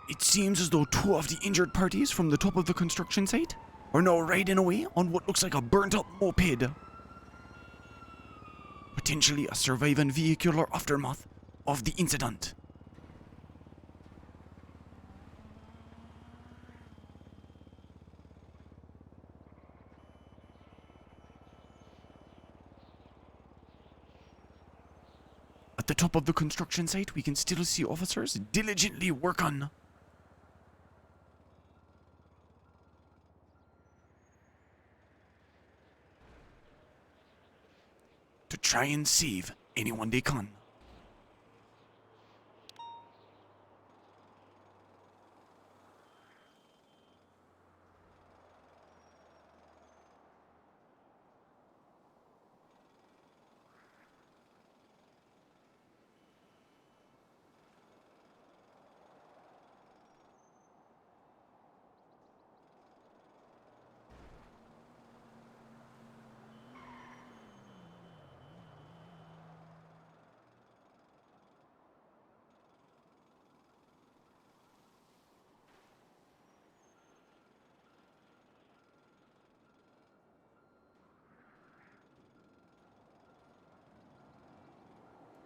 It seems as though two of the injured parties from the top of the construction site are now riding away on what looks like a burnt-up moped. Potentially a surviving vehicular aftermath of the incident. At the top of the construction site, we can still see officers diligently work on to try and save anyone they can.